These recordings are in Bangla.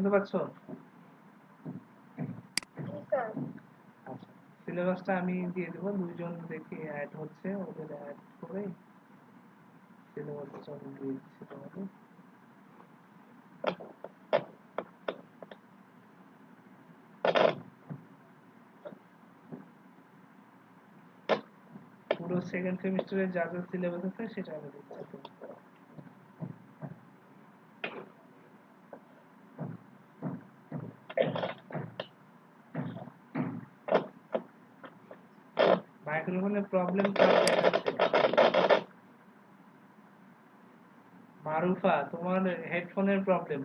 শুনতে পাচ্ছ? স্যার। আচ্ছা, সিলেবাসটা আমি দিয়ে দেবো, দুইজন দেখি অ্যাড হচ্ছে, ওদের অ্যাড করে সিলেবাসটা আমি দিয়ে দিচ্ছি তোমাদের। পুরো সেকেন্ড সেমিস্টারে যা যা সিলেবাস আছে সেটা আমি দিচ্ছি। মাইক্রোফোনের প্রবলেম কার দেখাচ্ছে? মারুফা, তোমার হেডফোনের প্রবলেম।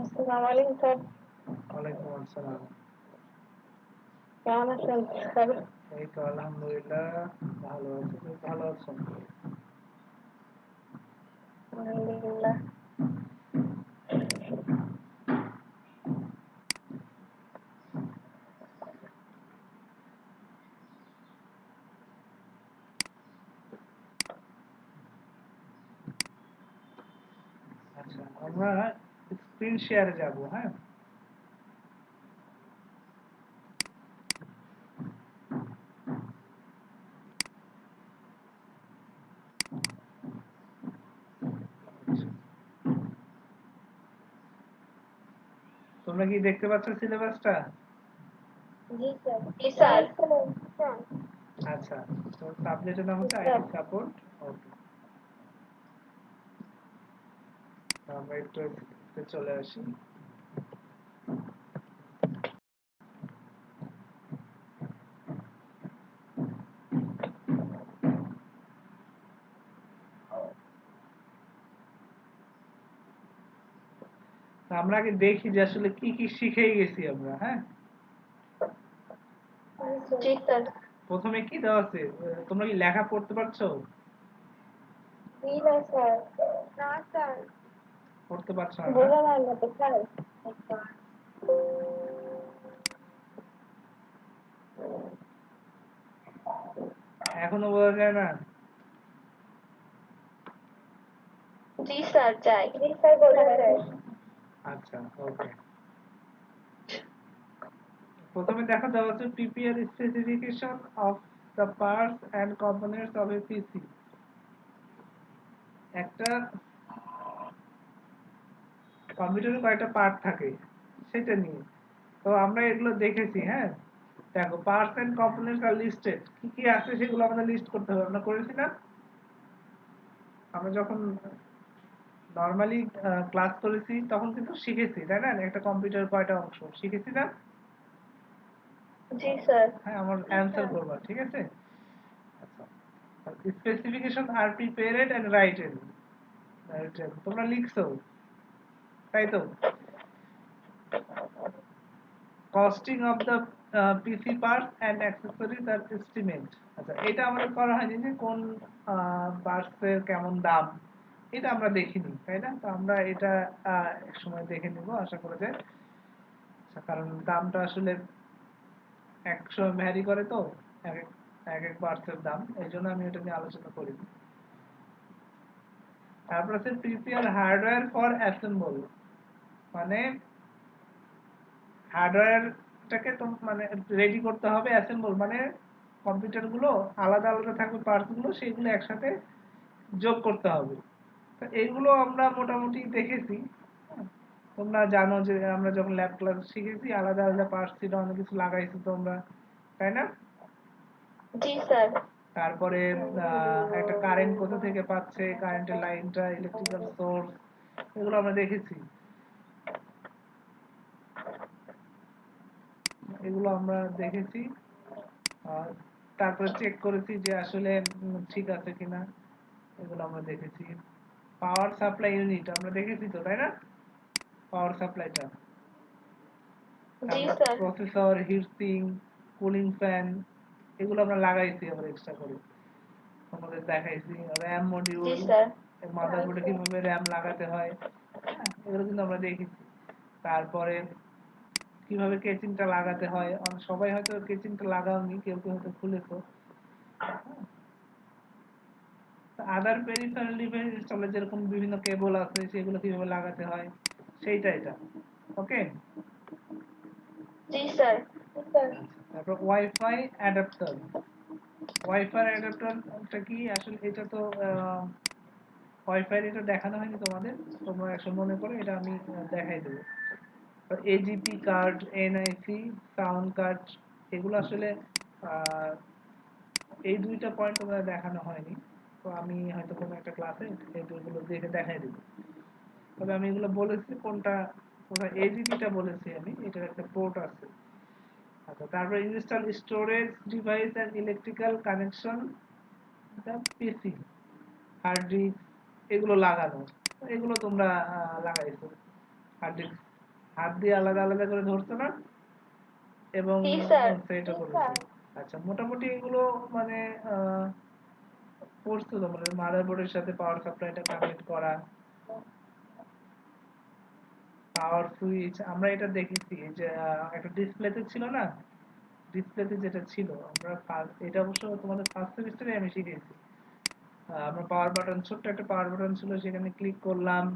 আসসালামু আলাইকুম স্যার। ওয়ালাইকুম আসসালাম। কেমন আছেন স্যার? এই তো আলহামদুলিল্লাহ ভালো আছি। তুমি ভালো আছো? আলহামদুলিল্লাহ। আচ্ছা, আমরা স্ক্রিন শেয়ারে যাব। হ্যাঁ, তোমরা কি দেখতে পাচ্ছ সিলেবাসটা? জি স্যার। জি স্যার। আচ্ছা, তো সাবজেক্টের নাম হচ্ছে স্যার। IT support. ওকে, আমরা একটু চলে আসি। আমরা আগে দেখি যে আসলে কি কি শিখে গেছি আমরা। হ্যাঁ, জি স্যার। প্রথমে কি দেওয়া আছে? তোমরা কি লেখা পড়তে পারছো? জি না স্যার। না স্যার। পড়তে পারছো না? বোঝা যায় না তো স্যার। এখনো বোঝা যায় না? জি স্যার যাই। জি স্যার বোঝা যায়। আচ্ছা, ওকে। প্রথমে দেখা দেওয়া আছে prepare specification of the parts and components of a PC. একটা কম্পিউটারে কয়েকটা পার্ট থাকে সেটা নিয়ে, তো আমরা এগুলো দেখেছি। হ্যাঁ, দেখো, parts and components are listed, কি কি আছে সেগুলো আমাদের লিস্ট করতে হবে। আমরা করেছি না? আমরা যখন নরমালি ক্লাস করেছি তখন কিন্তু শিখেছি, তাই না? একটা কম্পিউটার কয়টা অংশ শিখেছি না? জি স্যার। হ্যাঁ, আমার অ্যান্সার করবা, ঠিক আছে? আচ্ছা, স্পেসিফিকেশন আর প্রিপেয়ারেড এন্ড রাইটেড। তোমরা লিখছো, তাই তো? Costing of the PC parts and accessories are estimate. আচ্ছা, এটা আমাদের করা হয়নি যে কোন পার্টসের কেমন দাম, এটা আমরা দেখিনি, তাই না? তো আমরা এটা এক সময় দেখে নিব আশা করা যায়। আচ্ছা, কারণ দামটা আসলে এক সময় ভ্যারি করে, তো এক এক এক এক পার্টসের দাম, এই জন্য আমি এটা নিয়ে আলোচনা করি। তারপর আছে প্রিপেয়ার হার্ডওয়্যার ফর অ্যাসেম্বল, মানে হার্ডওয়্যারটাকে তো মানে রেডি করতে হবে, অ্যাসেম্বল মানে কম্পিউটার গুলো আলাদা আলাদা থাকবে, পার্টস গুলো সেগুলো একসাথে যোগ করতে হবে। তো এগুলো আমরা মোটামুটি দেখেছি। তোমরা জানো যে আমরা যখন ল্যাব ক্লাস শিখেছি আলাদা আলাদা পার্টস ছিল, অনেক কিছু লাগাইছি তোমরা, তাই না? জি স্যার। তারপরে একটা কারেন্ট কোথা থেকে পাচ্ছে, কারেন্টের লাইনটা, ইলেকট্রিক্যাল সোর্স, এগুলো আমরা দেখেছি। এগুলো আমরা দেখেছি। আর তারপরে চেক করেছি যে আসলে ঠিক আছে কিনা, এগুলো আমরা দেখেছি। পাওয়ার সাপ্লাই ইউনিট আমরা দেখেছি তো, তাই না? পাওয়ার সাপ্লাইটা, জি তারপর sir. Processor, heat sink, cooling fan, এগুলো আমরা লাগাইছি আবার এক্সট্রা করে, আমাদের দেখাইছি। র্যাম জি মডিউল, স্যার। মাদারবোর্ডে কিভাবে র্যাম লাগাতে হয়, হ্যাঁ, এগুলো কিন্তু আমরা দেখেছি। তারপরে কিভাবে কেচিংটা লাগাতে হয়, সবাই হয়তো কেচিংটা লাগাওনি, কেউ কেউ হয়তো খুলেছো। আদার পেরিফেরাল ডিভাইস ইনস্টলে যেরকম বিভিন্ন কেবল আছে সেগুলো কিভাবে লাগাতে হয় সেইটা এটা। ওকে, জি স্যার। তারপর ওয়াইফাই অ্যাডাপ্টার। ওয়াইফাই অ্যাডাপ্টারটা কি আসলে, এটা তো ওয়াইফাই এটা দেখানো হয়নি তোমাদের, তোমরা একশো মনে করে এটা আমি দেখাই দেবো। AGP card, NIC, sound card, এগুলো আসলে আহ, এই দুইটা পয়েন্ট তোমরা দেখানো হয়নি, তো আমি হয়তো কোনো একটা ক্লাসে এই দুইগুলো দেখে দেখাই দেবো। তবে আমি এগুলো বলেছি, কোনটা কোনটা এজিপিটা বলেছি আমি, এটার একটা পোর্ট আছে। আচ্ছা, তারপরে install storage device and electrical connection the PC, hard disk, এগুলো লাগানো, এগুলো তোমরা লাগাইছো। হার্ড ডিস্ক হাত দিয়ে আলাদা আলাদা করে ধরছো না, এবং জি স্যার। সেটা করেছো। আচ্ছা, মোটামুটি এগুলো মানে পড়ছো তোমরা, মাদারবোর্ডের সাথে পাওয়ার সাপ্লাইটা কানেক্ট করা, পাওয়ার সুইচ, আমরা এটা দেখেছি যে একটা ডিসপ্লেতে ছিল না, ডিসপ্লেতে যেটা ছিল আমরা এটা অবশ্য তোমাদের ফার্স্ট সেমিস্টারে আমি শিখেছি। আমরা পাওয়ার বাটন, ছোট্ট একটা পাওয়ার বাটন ছিল, সেখানে ক্লিক করলাম,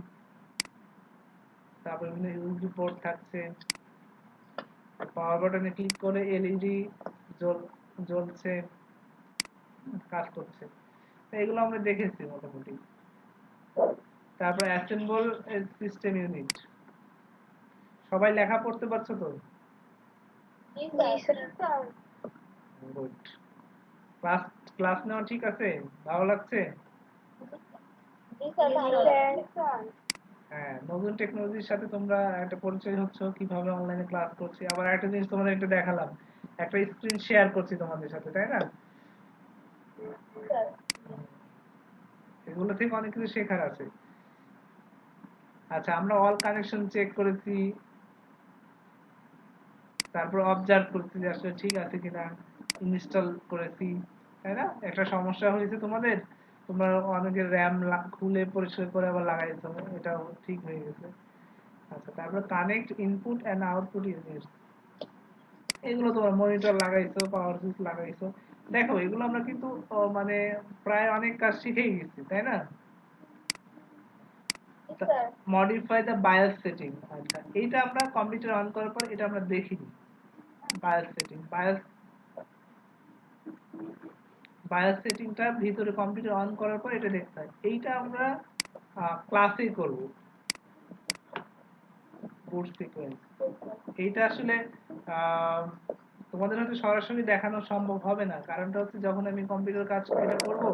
তারপর বিভিন্ন ইউএসবি পোর্ট থাকছে, পাওয়ার বাটনে ক্লিক করে এলইডি জ্বলছে, কাজ করছে, তো এগুলো আমরা দেখেছি মোটামুটি। তারপর অ্যাসেম্বল সিস্টেম ইউনিট, সবাই লেখা পড়তে পারছো তো? জি স্যার। গুড। ক্লাস ক্লাস নেওয়া ঠিক আছে? ভালো লাগছে? জি স্যার, ভালো স্যার। হ্যাঁ, নতুন টেকনোলজির সাথে তোমরা একটা পরিচয় হচ্ছে, কিভাবে অনলাইনে ক্লাস করছি। আবার একটা জিনিস তোমাদের একটু দেখালাম, একটা স্ক্রিন শেয়ার করছি তোমাদের সাথে, তাই না? এগুলো থেকে অনেক কিছু শেখার আছে। আচ্ছা, আমরা অল কানেকশন চেক করেছি, তারপর অবজার্ভ করেছি যে আসলে ঠিক আছে কিনা, ইনস্টল করেছি, তাই না? একটা সমস্যা হয়েছে তোমাদের, তোমরা অনেকে র্যাম খুলে পরিষ্কার করে আবার লাগাইছো, এটাও ঠিক হয়ে গেছে। আচ্ছা, তারপর connect input and output unit, এগুলো তোমার মনিটর লাগাইছো, পাওয়ার সুইচ লাগাইছো। দেখো, এগুলো আমরা কিন্তু মানে প্রায় অনেক কাজ শিখেই গেছি, তাই না? মডিফাই দ্য বায়োস সেটিং, আচ্ছা, এইটা আমরা কম্পিউটার অন করার পর এটা আমরা দেখিনি। বায়োস সেটিং, বায়োস সেটিংটা ভিতরে কম্পিউটার অন করার পর এটা দেখতে হয়, এইটা আমরা ক্লাসেই করব। বুট সিকোয়েন্স, এইটা আসলে আহ, তোমাদের হয়তো সরাসরি দেখানো সম্ভব হবে না, কারণটা হচ্ছে যখন আমি কম্পিউটার কাজ এটা করব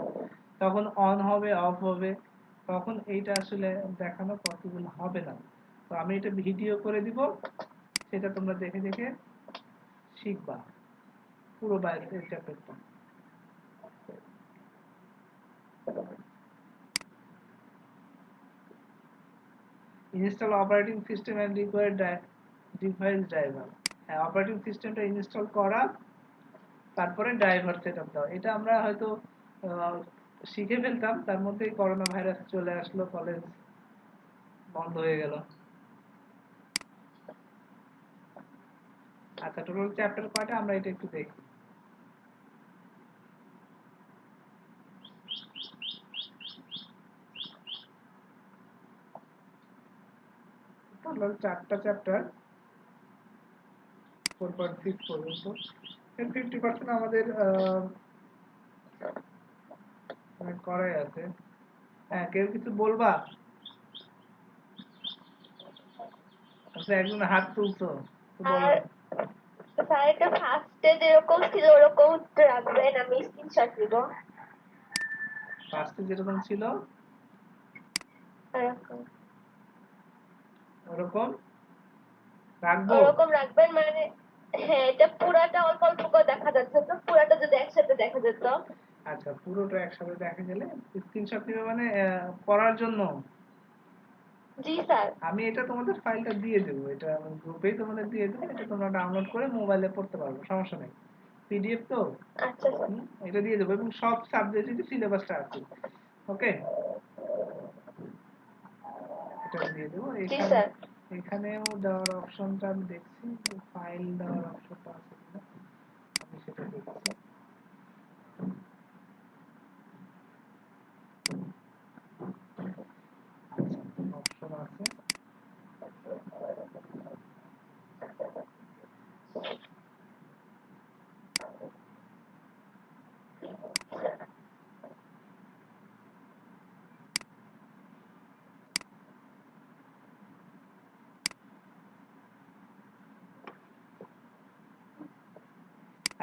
তখন অন হবে, অফ হবে, তখন এইটা আসলে দেখানো পসিবল হবে না। তো আমি এটা ভিডিও করে দিব, সেটা তোমরা দেখে দেখে শিখবা পুরো বায়োসের চ্যাপ্টারটা। Install operating system and required device driver, হ্যাঁ, অপারেটিং সিস্টেমটা ইনস্টল করা, তারপরে ড্রাইভার সেটআপ দাও, এটা আমরা হয়তো আহ, শিখে ফেলতাম, তার মধ্যেই করোনা ভাইরাস চলে আসলো, কলেজ বন্ধ হয়ে গেল। আচ্ছা, টোটাল চ্যাপ্টার কয়টা আমরা এটা একটু দেখি। টোটাল 4টা চ্যাপ্টার, 4.6 পর্যন্ত, এর 50% আমাদের মানে করাই আছে। হ্যাঁ, কেউ কিছু বলবা? আচ্ছা, একজন হাত তুলছো, তো বলো। আর স্যার, এটা ফার্স্টে যেরকম ছিল ওরকম রাখবেন, আমি স্ক্রিনশট নিব। ফার্স্টে যেরকম ছিল এরকম ওরকম রাখবো। ওরকম রাখবেন মানে, হ্যাঁ, এটা পুরাটা অল্প অল্প করে দেখা যাচ্ছে, তো পুরাটা যদি একসাথে দেখা যেত। আচ্ছা, পুরোটা একসাথে দেখা গেলে স্ক্রিনশট নিবে মানে পড়ার জন্য। জি স্যার। আমি এটা তোমাদের ফাইলটা দিয়ে দেবো, এটা গ্রুপেই তোমাদের দিয়ে দেবো, এটা তোমরা ডাউনলোড করে মোবাইলে পড়তে পারবে, সমস্যা নেই। পিডিএফ তো। আচ্ছা স্যার। এটা দিয়ে দেবো এবং সব সাবজেক্টের সিলেবাসটা আছে। ওকে, এটা আমি দিয়ে দেবো। জি এখানে স্যার। এখানেও দেওয়ার অপশনটা আমি দেখছি, ফাইল দেওয়ার অপশনটা আছে কিনা আমি সেটা দেখছি। অপশন আছে।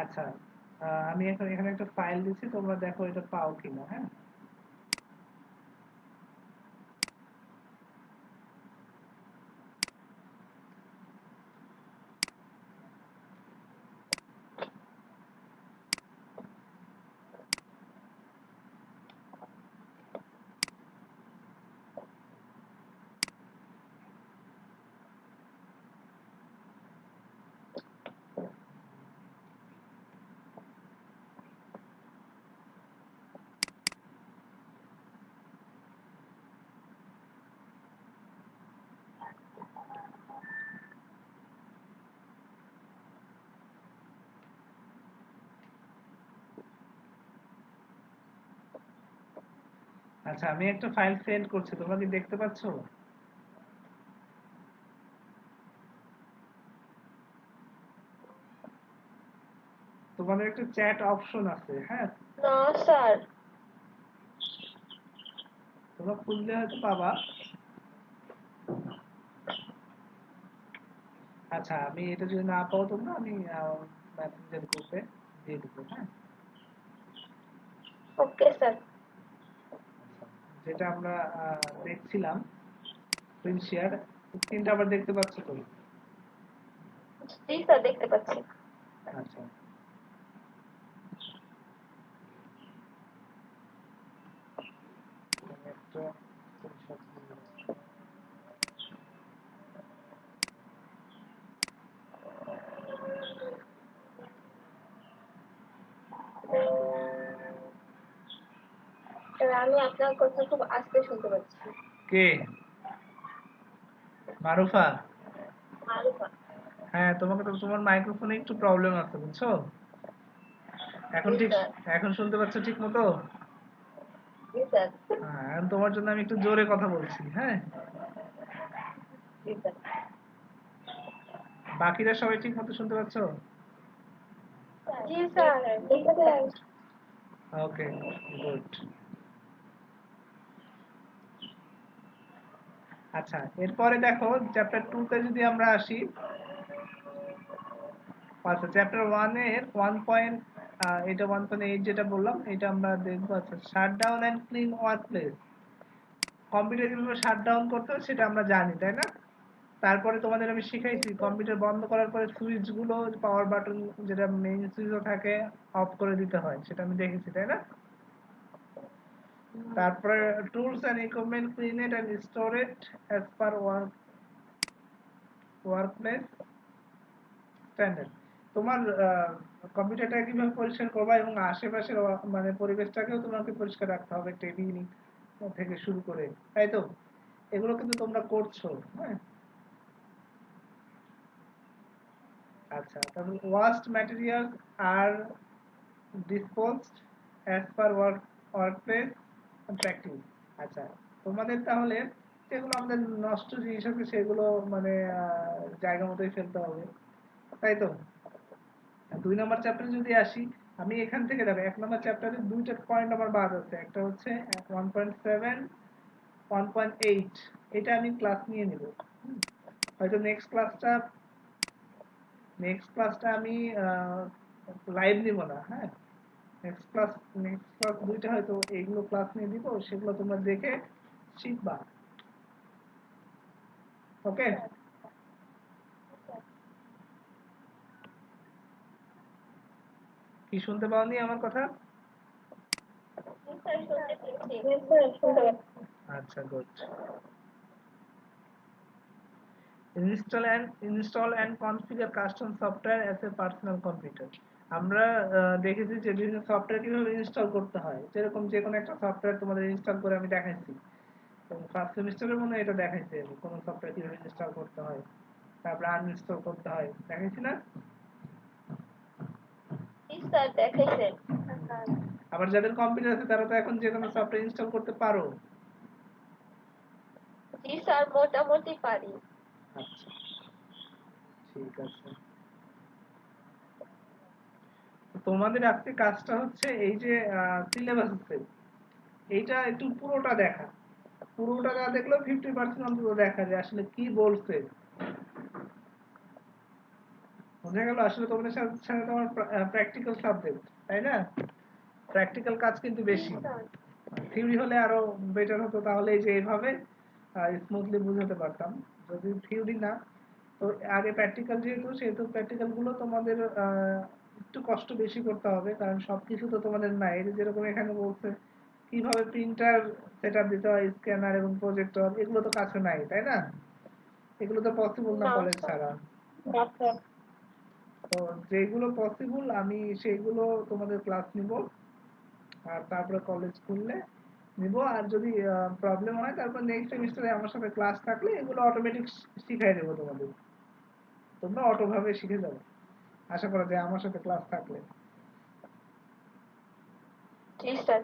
আচ্ছা, আমি এখন এখানে একটা ফাইল দিচ্ছি, তোমরা দেখো এটা পাও কিনা। হ্যাঁ, আচ্ছা, আমি একটা ফাইল সেন্ড করছি, তোমরা কি দেখতে পাচ্ছো? তোমাদের একটা চ্যাট অপশন আছে। হ্যাঁ, না স্যার। তোমরা খুললে হয়তো পাবা। আচ্ছা, আমি এটা যদি না পাও তোমরা, আমি মেসেঞ্জার গ্রুপে দিয়ে দেবো। হ্যাঁ, ওকে স্যার। যেটা আমরা দেখছিলাম স্ক্রিন শেয়ার, স্ক্রিনটা আবার দেখতে পাচ্ছ তো? জি স্যার, দেখতে পাচ্ছি। আচ্ছা, আমি একটা স্ক্রিনশট নিয়ে নিচ্ছি। স্যার, আমি আপনার কথা খুব আস্তে শুনতে পাচ্ছি। কে? মারুফা? মারুফা। হ্যাঁ, তোমাকে তো, তোমার মাইক্রোফোনে একটু প্রবলেম আছে বুঝছো। এখন জি ঠিক, স্যার। এখন শুনতে পাচ্ছ ঠিক মতো? জি স্যার। হ্যাঁ, এখন তোমার জন্য আমি একটু জোরে কথা বলছি। হ্যাঁ, জি স্যার। বাকিরা সবাই ঠিক মতো শুনতে পাচ্ছ? জি স্যার, দেখতে পাচ্ছি। ওকে, গুড। আচ্ছা, এরপরে দেখো চ্যাপ্টার 2 তে যদি আমরা আসি। আচ্ছা, চ্যাপ্টার 1 এর 1. এটা 1.8 যেটা বললাম এটা আমরা দেখবো। আচ্ছা, shut down and clean work place. Computer কিভাবে শাট ডাউন করতে হয় সেটা আমরা জানি, তাই না? তারপরে তোমাদের আমি শিখাইছি কম্পিউটার বন্ধ করার পরে সুইচ গুলো, পাওয়ার বাটন যেটা মেইন সুইচও থাকে, অফ করে দিতে হয়, সেটা আমি দেখেছি, তাই না? তারপরে tools and equipment clean it and store it as per work place standard. তোমার কম্পিউটারটা কিভাবে পরিষ্কার করবা এবং আশেপাশের মানে পরিবেশটাকেও তোমাকে পরিষ্কার রাখতে হবে, টেবিল থেকে শুরু করে, তাই তো? এগুলো কিন্তু তোমরা করছো। হ্যাঁ, আচ্ছা, তারপর ওয়াস্ট ম্যাটেরিয়ালস আর disposed as per workplace practice। আচ্ছা, তোমাদের তাহলে যেগুলো আমাদের নষ্ট জিনিস আছে সেগুলো মানে জায়গা মতোই ফেলতে হবে, তাই তো? 2 নম্বর চ্যাপ্টারে যদি আসি, আমি এখান থেকে দেখো 1 নম্বর চ্যাপ্টারে দুইটা পয়েন্ট আমার বাদ আছে। একটা হচ্ছে 1.7, 1.8। এটা আমি ক্লাস নিয়ে নিব। হয়তো নেক্সট ক্লাসটা আমি লাইভ নিব না। হ্যাঁ, নেক্সট ক্লাস দুইটা হয়তো এইগুলো ক্লাস নিয়ে দিব, সেগুলো তোমরা দেখে শিখবা। ওকে, কি শুনতে পাওনি আমার কথা? স্যার শুনতে পেয়েছি। আচ্ছা, good. Install and configure custom software as a personal computer. আমরা দেখেছি যে বিভিন্ন সফটওয়্যার কিভাবে ইনস্টল করতে হয়, যেরকম যে কোনো একটা সফটওয়্যার তোমাদের ইনস্টল করে আমি দেখাইছি। ফার্স্ট সেমিস্টারের মনে হয় এটা দেখাইছে, কোনো সফটওয়্যার কিভাবে ইনস্টল করতে হয়, তারপরে আনইনস্টল করতে হয়, দেখাইছি না? জি স্যার দেখাইছেন। আবার যাদের কম্পিউটার আছে তারা তো এখন যে কোনো সফটওয়্যার ইনস্টল করতে পারো। জি স্যার মোটামুটি পারি। আচ্ছা, ঠিক আছে। তোমাদের আজকে কাজটা হচ্ছে এই যে সিলেবাস আছে, এইটা একটু পুরোটা দেখা। পুরোটা না দেখলেও 50% অন্তত দেখা যায় আসলে কি বলছে। বোঝা গেল? আসলে তোমাদের সাথে সাথে তোমার প্র্যাকটিক্যাল সাবজেক্ট, তাই না? প্র্যাকটিক্যাল কাজ কিন্তু জি বেশি। স্যার। থিওরি হলে আরো বেটার হতো, তাহলে এই যে এইভাবে স্মুথলি বুঝাতে পারতাম। যদি থিওরি না, তো আগে প্র্যাকটিক্যাল যেহেতু, সেহেতু প্র্যাকটিক্যাল গুলো তোমাদের একটু কষ্ট বেশি করতে হবে, কারণ সবকিছু তো তোমাদের নাই। এই যে যেরকম এখানে বলছে কিভাবে প্রিন্টার সেটআপ দিতে হয়, স্ক্যানার এবং প্রজেক্টর, এগুলো তো কাছে নাই, তাই না? এগুলো তো পসিবল না না কলেজ স্যার। ছাড়া। তো যেগুলো পসিবল আমি সেগুলো তোমাদের ক্লাস নিব, আর তারপরে কলেজ খুললে নিব। আর যদি প্রবলেম হয় তারপর নেক্সট সেমিস্টারে আমার সাথে ক্লাস থাকলে এগুলো অটোমেটিক শিখাই দেবো তোমাদের, তোমরা অটো ভাবে শিখে যাবে আশা করা যায় আমার সাথে ক্লাস থাকলে। জি স্যার।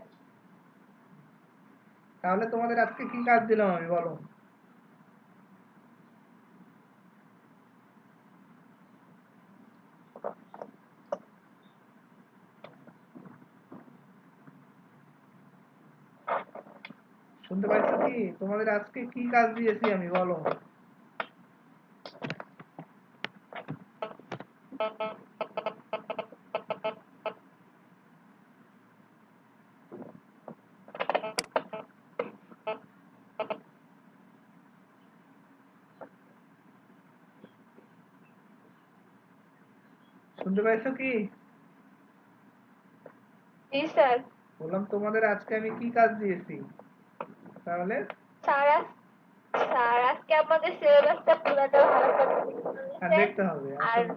তাহলে তোমাদের আজকে কি কাজ দিলাম আমি, বলো? শুনতে পাচ্ছ কি? তোমাদের আজকে কি কাজ দিয়েছি আমি, বলো? শুনতে পাইছো কি? জি স্যার। বললাম তোমাদের আজকে আমি কি কাজ দিয়েছি তাহলে? স্যার স্যার আজকে আমাদের সিলেবাসটা পুরোটা ভালো করে আর বলেছেন। দেখতে হবে আর আসলে।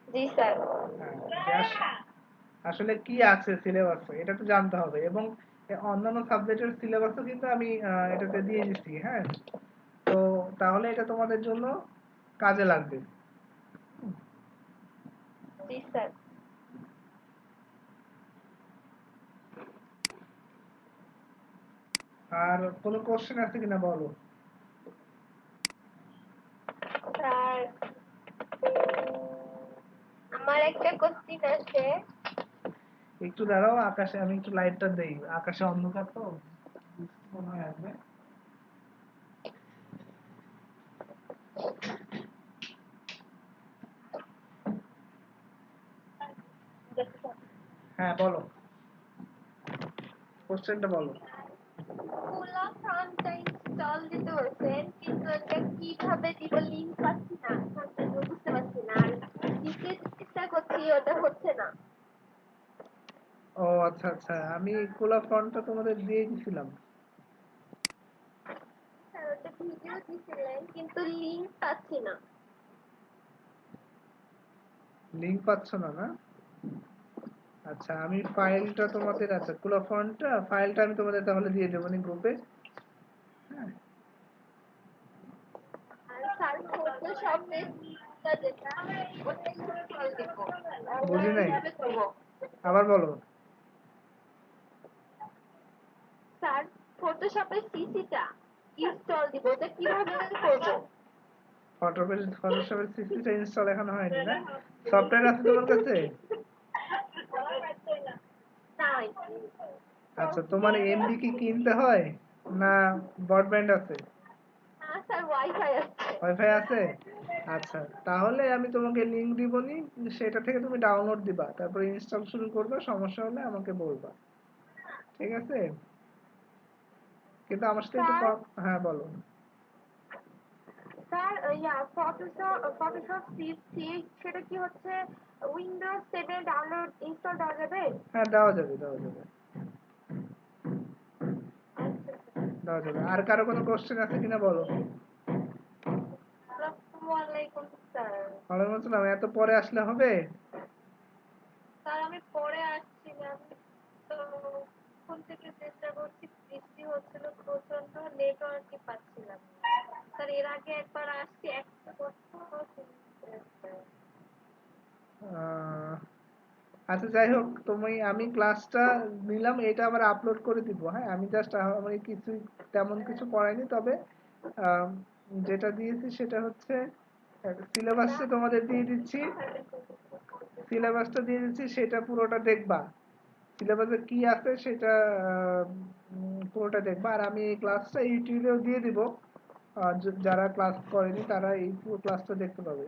জি স্যার। হ্যাঁ, যে আসলে কি আছে সিলেবাসে এটা তো জানতে হবে, এবং অন্যান্য সাবজেক্টের সিলেবাসও কিন্তু আমি এটাতে দিয়ে দিচ্ছি। হ্যাঁ, তো তাহলে এটা তোমাদের জন্য কাজে লাগবে। জি স্যার। আর কোনো কোশ্চেন আছে কিনা, বলো? স্যার আমার একটা কোশ্চিন আছে। একটু দাঁড়াও, আকাশে আমি একটু লাইটটা দেই, আকাশে অন্ধকার তো মনে হয় আসবে। হ্যাঁ বলো, কোশ্চেনটা বলো। কুলা ফর্মটা ইনস্টল দিতে বলছেন, কিন্তু এটা কিভাবে দিব লিংক পাচ্ছি না, ফর্মটা বুঝতে পারছি না। আর দিতে চেষ্টা করছি, ওটা হচ্ছে না। ও আচ্ছা আচ্ছা, আমি কোলা ফন্টটা তোমাদের দিয়ে দিছিলাম। স্যার ওটা ভিডিও দিছিলেন, কিন্তু লিংক পাচ্ছি না। লিংক পাচ্ছ না, না? আচ্ছা, আমি ফাইলটা তোমাদের, আচ্ছা কোলা ফন্টটা ফাইলটা আমি তোমাদের তাহলে দিয়ে দেবো নি গ্রুপে। হ্যাঁ, আর স্যার ফটোশপে যেটা ওটা ইনস্টল দিব, ওটা বুঝি নাই, কিভাবে করব? আবার বলো। স্যার ফটোশপের সিসিটা ইনস্টল দিব, ওটা কিভাবে করব? ফটোশপের সিসিটা ইনস্টল এখনো হয়নি, না? সফটওয়্যার আছে তোমার কাছে? নাই। আচ্ছা, তোমার এমবি কি কিনতে হয়, না ব্রডব্যান্ড আছে? না স্যার ওয়াইফাই আছে। ওয়াইফাই আছে? আচ্ছা, তাহলে আমি তোমাকে লিংক দিবনি, সেটা থেকে তুমি ডাউনলোড দিবা, তারপরে ইনস্টল শুরু করবে, সমস্যা হলে আমাকে বলবা, ঠিক আছে? কিন্তু আমার সাথে একটু স্যার হ্যাঁ বলো। স্যার ফটোশপ সি সেটা কি হচ্ছে উইন্ডোজ 7 ডাউনলোড ইনস্টল দেওয়া যাবে? হ্যাঁ, দেওয়া যাবে দেওয়া যাবে। দেওয়া যাবে। আর কারো কোনো কোশ্চেন আছে কিনা বলো। আসসালামু আলাইকুম স্যার। ওয়ালাইকুম আসসালাম। এত পরে আসলে হবে? স্যার আমি পরে আসছি না, আমি তো স্কুল থেকে চেষ্টা করছি, বৃষ্টি হচ্ছিল প্রচন্ড, নেটওয়ার্কই পাচ্ছিলাম না। স্যার এর আগে একবার আসছি, একটা কথা আহ, আচ্ছা যাই হোক, আমি ক্লাসটা নিলাম, এটা আবার আপলোড করে দিব। হ্যাঁ, আমি জাস্ট আমি কিছু তেমন কিছু পড়াইনি, তবে আম, যেটা দিয়েছি সেটা হচ্ছে সিলেবাসটা তোমাদের দিয়ে দিচ্ছি। সিলেবাসটা দিয়ে দিচ্ছি, সেটা পুরোটা দেখবা। সিলেবাসে কি আছে সেটা পুরোটা দেখবা। আর আমি এই ক্লাসটা ইউটিউবেও দিয়ে দিব। যারা ক্লাস করেনি তারা এই পুরো ক্লাসটা দেখতে পাবে।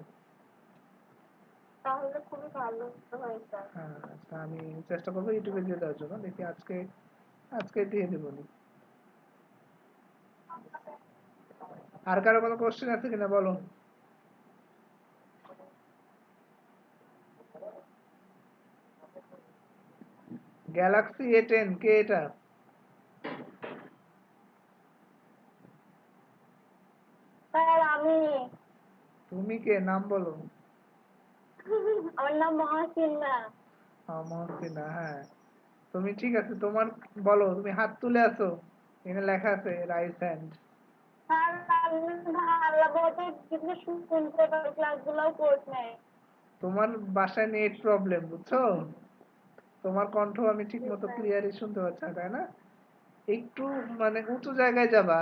তাহলে খুবই ভালো হয় স্যার। হ্যাঁ, আচ্ছা, আমি চেষ্টা করবো ইউটিউবে দিয়ে দেওয়ার জন্য। দেখি আজকে আজকে দিয়ে দেবো নি। আর কারো কোনো কোশ্চেন আছে কিনা বলো। গ্যালাক্সি A10 কে এটা? স্যার আমি, তুমি কে, নাম বলো। আমার নাম মহাসিনা। মহসিনা, হ্যাঁ। তুমি ঠিক আছে, তোমার বলো, তুমি হাত তুলে আছো, এখানে লেখা আছে রাইস হ্যান্ড। স্যার আমি ভালোভাবে কিছু শুনতে পারি, ক্লাসগুলোও করতে। তোমার বাসায় নেট প্রবলেম, বুঝছো? তোমার কণ্ঠ আমি ঠিক জি মতো স্যার। ক্লিয়ারই শুনতে পাচ্ছি না, তাই না? একটু মানে উঁচু জায়গায় যাবা,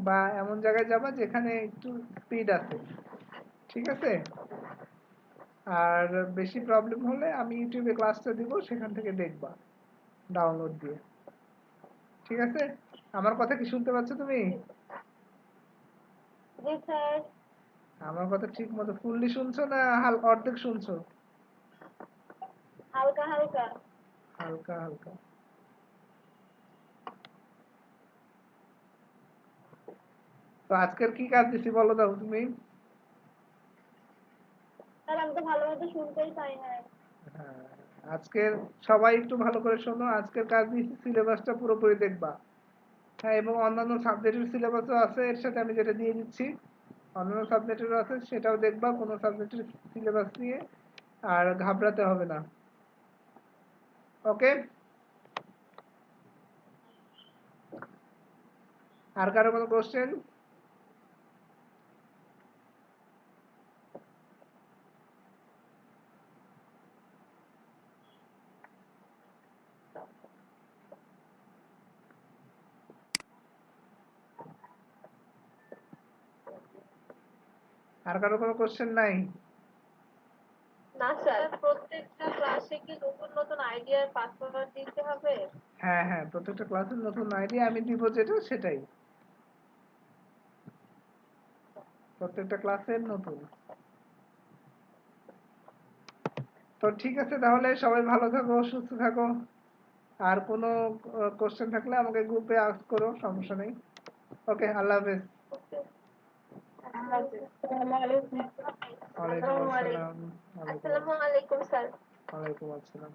বা এমন জায়গায় যাবা যেখানে একটু স্পিড আছে, ঠিক আছে? আর বেশি প্রবলেম হলে আমি ইউটিউবে ক্লাসটা দিব, সেখান থেকে দেখবা ডাউনলোড দিয়ে, ঠিক আছে? আমার কথা কি শুনতে পাচ্ছ তুমি? জি স্যার। আমার কথা ঠিক মতো ফুললি শুনছো না অর্ধেক শুনছো? হালকা হালকা। হালকা হালকা। তো আজকের কি কাজ দিছি বলো দাও তুমি। স্যার আমি তো ভালোভাবে শুনতেই পাই না। হ্যাঁ, আজকের সবাই একটু ভালো করে শোনো। আজকের কাজ দিয়েছি সিলেবাসটা পুরোপুরি দেখবা। হ্যাঁ, এবং অন্যান্য সাবজেক্টের সিলেবাসও আছে এর সাথে, আমি যেটা দিয়ে দিচ্ছি অন্যান্য সাবজেক্টেরও আছে, সেটাও দেখবা। কোনো সাবজেক্টের সিলেবাস নিয়ে আর ঘাবড়াতে হবে না। ওকে? আর কারো কোনো কোশ্চেন? আর কারো কোনো কোশ্চেন নাই? না স্যার, প্রত্যেকটা ক্লাসে কি নতুন নতুন আইডিয়ার পাসওয়ার্ড দিতে হবে? হ্যাঁ হ্যাঁ, প্রত্যেকটা ক্লাসের নতুন আইডিয়া আমি দিব, যেটা সেটাই প্রত্যেকটা ক্লাসের নতুন। তো ঠিক আছে, তাহলে সবাই ভালো থাকো, সুস্থ থাকো। আর কোনো কোশ্চেন থাকলে আমাকে গ্রুপে আস্ক করো, সমস্যা নেই। ওকে, আল্লাহ হাফেজ। ওকে। আসসালামু আলাইকুম। ওয়ালাইকুম আসসালাম। ওয়ালাইকুম আসসালামু আলাইকুম স্যার। ওয়ালাইকুম আসসালাম।